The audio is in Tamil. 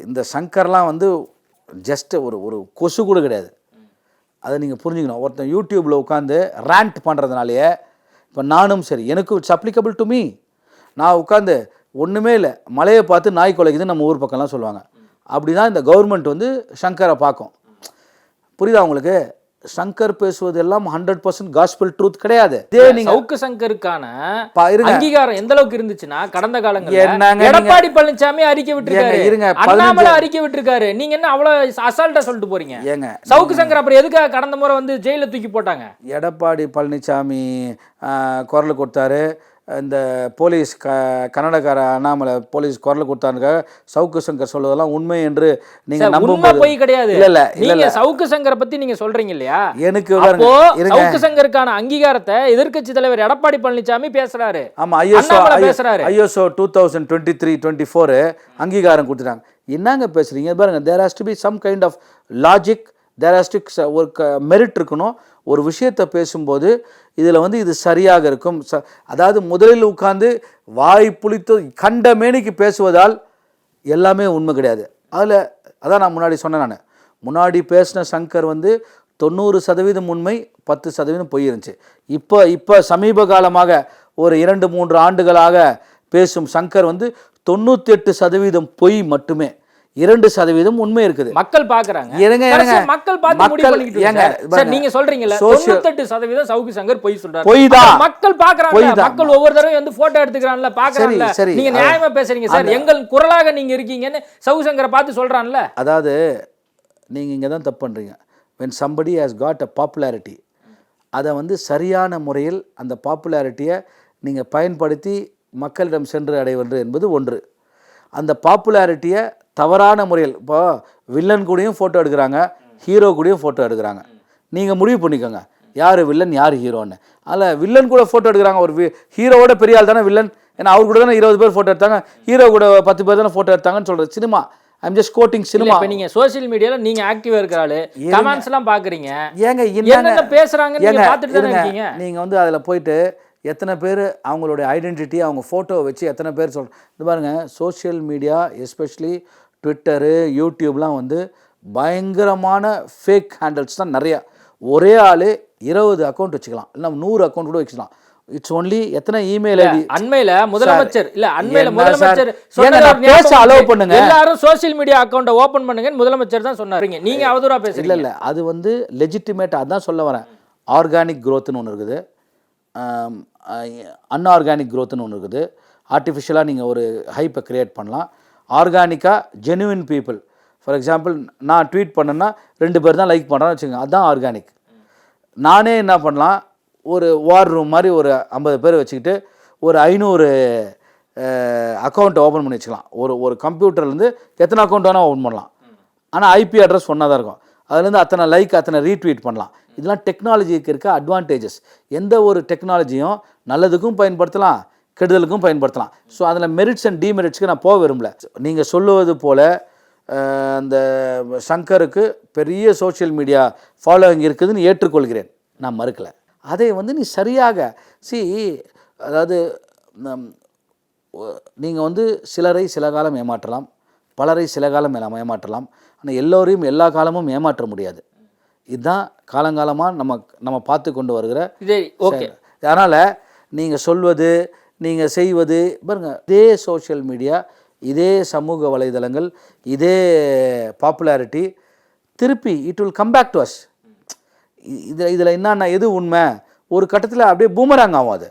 இந்த சங்கர்லாம் வந்து ஜஸ்ட் ஒரு ஒரு கொசு கூட கிடையாது. அதை நீங்கள் புரிஞ்சுக்கணும். ஒருத்தன் யூடியூப்பில் உட்காந்து ரேண்ட் பண்ணுறதுனாலேயே இப்போ நானும் சரி, எனக்கு இட்ஸ் அப்ளிகபிள் டு மீ. நான் உட்காந்து ஒன்றுமே இல்லை, மலையை பார்த்து நாய் குலைக்குதுன்னு நம்ம ஊர் பக்கம்லாம் சொல்லுவாங்க. அப்படி தான் இந்த கவர்மெண்ட் வந்து சங்கரை பார்க்கும். புரியுதா உங்களுக்கு? சங்கர் பேசுவது எல்லாம் 100% காஸ்பல் ட்ரூத் கிடையாது. சவுக்கு சங்கருக்கான அங்கீகாரம் எந்த அளவுக்கு இருந்துச்சுன்னா, கடந்த காலங்களில் எடப்பாடி பழனிசாமி அறிக்கை விட்டுருக்காரு, அண்ணாமலை அறிக்கை விட்டுருக்காரு. நீங்க என்ன அவ்வளவு அசால்ட்டா சொல்லிட்டு போறீங்க? ஏங்க சவுக்கு சங்கர் அப்புறம் எதுக்காக கடந்த முறை வந்து ஜெயில தூக்கி போட்டாங்க? எடப்பாடி பழனிசாமி குரல் கொடுத்தாரு, இந்த போலீஸ் கன்னடக்கார அண்ணாமலை போலீஸ் குரல் கொடுத்தாருங்க. சவுக்கு சங்கர் சொல்வதெல்லாம் உண்மை என்று நீங்க நம்பும்போது போய் கிடையாது. இல்ல நீங்க சவுக்கு சங்கரை பத்தி நீங்க சொல்றீங்க இல்லையா? எனக்கு சவுக்கு சங்கருக்கான அங்கீகாரத்தை எதிர்க்கட்சி தலைவர் எடப்பாடி பழனிசாமி பேசுறாரு. ஆமா, ஐஎஸ்ஓ 2023-24 அங்கீகாரம் கொடுத்துட்டாங்க. என்னங்க பேசுறீங்க? பாருங்க, there has to be some kind of logic, there has to ஒரு மெரிட் இருக்கணும். ஒரு விஷயத்தை பேசும்போது இதில் வந்து இது சரியாக இருக்கும். அதாவது முதலில் உட்கார்ந்து வாய் புளித்து கண்ட மேனிக்கு பேசுவதால் எல்லாமே உண்மை கிடையாது. அதில் அதான் நான் முன்னாடி சொன்னேன். நான் முன்னாடி பேசின சங்கர் வந்து 90% உண்மை, 10% பொய் இருந்துச்சு. இப்போ சமீப காலமாக ஒரு 2-3 ஆண்டுகளாக பேசும் சங்கர் வந்து 98% பொய் மட்டுமே, 2% உண்மை இருக்குது. மக்கள் பாக்குறாங்க. மக்கள் பார்த்து முடிவு பண்ணிக்கிட்டு நீங்க சொல்றீங்கல 98% சவுக்கு சங்கர் பொய் சொல்றாரு. பொய் தான். மக்கள் பாக்குறாங்க. மக்கள் ஒவ்வொரு தடவை வந்து போட்டோ எடுத்துக்கறான்ல, பாக்குறான்ல. நீங்க நியாயமா பேசுறீங்க சார், எங்கள் குரலாக நீங்க இருக்கீங்கன்னு சவுக்கு சங்கரை பார்த்து சொல்றான்ல. அதாவது நீங்க இங்க தான் தப்பு பண்றீங்க. when somebody has got a popularity, அதை வந்து சரியான முறையில் அந்த பாப்புலாரிட்டியை நீங்க பயன்படுத்தி மக்களிடம் சென்று அடைவது என்பது ஒன்று. அந்த பாப்புலாரிட்டியை தவறான முறையில், இப்போ வில்லன் கூடயும் ஃபோட்டோ எடுக்கிறாங்க, ஹீரோ கூடயும் ஃபோட்டோ எடுக்கிறாங்க. நீங்கள் முடிவு பண்ணிக்கோங்க யார் வில்லன் யார் ஹீரோன்னு. அதில் வில்லன் கூட ஃபோட்டோ எடுக்கிறாங்க. ஒரு ஹீரோவோட பெரிய ஆள் தானே வில்லன். ஏன்னா அவர் கூட தானே 20 பேர் ஃபோட்டோ எடுத்தாங்க, ஹீரோ கூட 10 பேர் தானே ஃபோட்டோ எடுத்தாங்கன்னு சொல்கிறது cinema. I'm just coating cinema. இப்போ நீங்கள் சோஷியல் மீடியாவில் நீங்கள் ஆக்டிவாக இருக்கிறாள், கமெண்ட்ஸ்லாம் பார்க்குறீங்க. ஏங்க என்ன பேசுகிறாங்க நீங்கள் பார்த்துட்டு தானே இருக்கீங்க. நீங்கள் வந்து அதில் போயிட்டு எத்தனை பேர் அவங்களுடைய ஐடென்டிட்டி அவங்க ஃபோட்டோவை வச்சு எத்தனை பேர் இது பாருங்கள். சோஷியல் மீடியா எஸ்பெஷலி ட்விட்டரு, யூடியூப்லாம் வந்து பயங்கரமான ஃபேக் ஹேண்டில்ஸ் தான் நிறையா. ஒரே ஆள் 20 அக்கௌண்ட் வச்சுக்கலாம், இல்லை 100 அக்கௌண்ட் கூட வச்சுக்கலாம். இட்ஸ் ஒன்லி எத்தனை இமெயில் ஐடி. அண்மையில முதலமைச்சர் பேச அலோவ் பண்ணுங்க, எல்லாரும் சோஷியல் மீடியா அக்கௌண்ட்டை ஓபன் பண்ணுங்கன்னு முதலமைச்சர் தான் சொன்னாருங்க. நீங்க அவதூறா பேசுறீங்க. இல்ல அது வந்து லெஜிட்டிமேட். அதான் சொல்ல வரேன். ஆர்கானிக் க்ரோத்னு ஒன்று இருக்குது, அன்ஆர்கானிக் க்ரோத்னு ஒன்று இருக்குது. ஆர்டிஃபிஷியலாக நீங்கள் ஒரு ஹைப்பை க்ரியேட் பண்ணலாம். ஆர்கானிக்காக ஜெனுவின் பீப்புள், ஃபார் எக்ஸாம்பிள் நான் ட்வீட் பண்ணேன்னா 2 பேர் தான் லைக் பண்ணுறான்னு வச்சுக்கோங்க, அதுதான் ஆர்கானிக். நானே என்ன பண்ணலாம், ஒரு வார் ரூம் மாதிரி ஒரு 50 பேர் வச்சுக்கிட்டு ஒரு 500 அக்கௌண்ட்டை ஓப்பன் பண்ணி வச்சுக்கலாம். ஒரு கம்ப்யூட்டர்லேருந்து எத்தனை அக்கௌண்ட் வேணால் ஓப்பன் பண்ணலாம். ஆனால் ஐபி அட்ரஸ் ஒன்றா தான் இருக்கும். அதுலேருந்து அத்தனை லைக் அத்தனை ரீட்வீட் பண்ணலாம். இதெல்லாம் டெக்னாலஜிக்கு இருக்க அட்வான்டேஜஸ். எந்த ஒரு டெக்னாலஜியும் நல்லதுக்கும் பயன்படுத்தலாம், கெடுதலுக்கும் பயன்படுத்தலாம். ஸோ அதில் மெரிட்ஸ் அண்ட் டிமெரிட்ஸ்க்கு நான் போக விரும்பல. நீங்கள் சொல்லுவது போல் அந்த சங்கருக்கு பெரிய சோஷியல் மீடியா ஃபாலோவிங் இருக்குதுன்னு ஏற்றுக்கொள்கிறேன், நான் மறுக்கலை. அதை வந்து நீ சரியாக அதாவது நீங்கள் வந்து சிலரை சில காலம் ஏமாற்றலாம், பலரை சில காலம் ஏமாற்றலாம். ஆனால் எல்லோரையும் எல்லா காலமும் ஏமாற்ற முடியாது. இதுதான் காலங்காலமாக நம்ம பார்த்து கொண்டு வருகிற. ஓகே, அதனால் நீங்கள் சொல்வது நீங்கள் செய்வது பாருங்க, இதே சோஷியல் மீடியா, இதே சமூக வலைதளங்கள், இதே பாப்புலாரிட்டி திருப்பி it will come back to us. இதில் என்னன்னா எது உண்மை, ஒரு கட்டத்தில் அப்படியே பூமராங் ஆகும். அது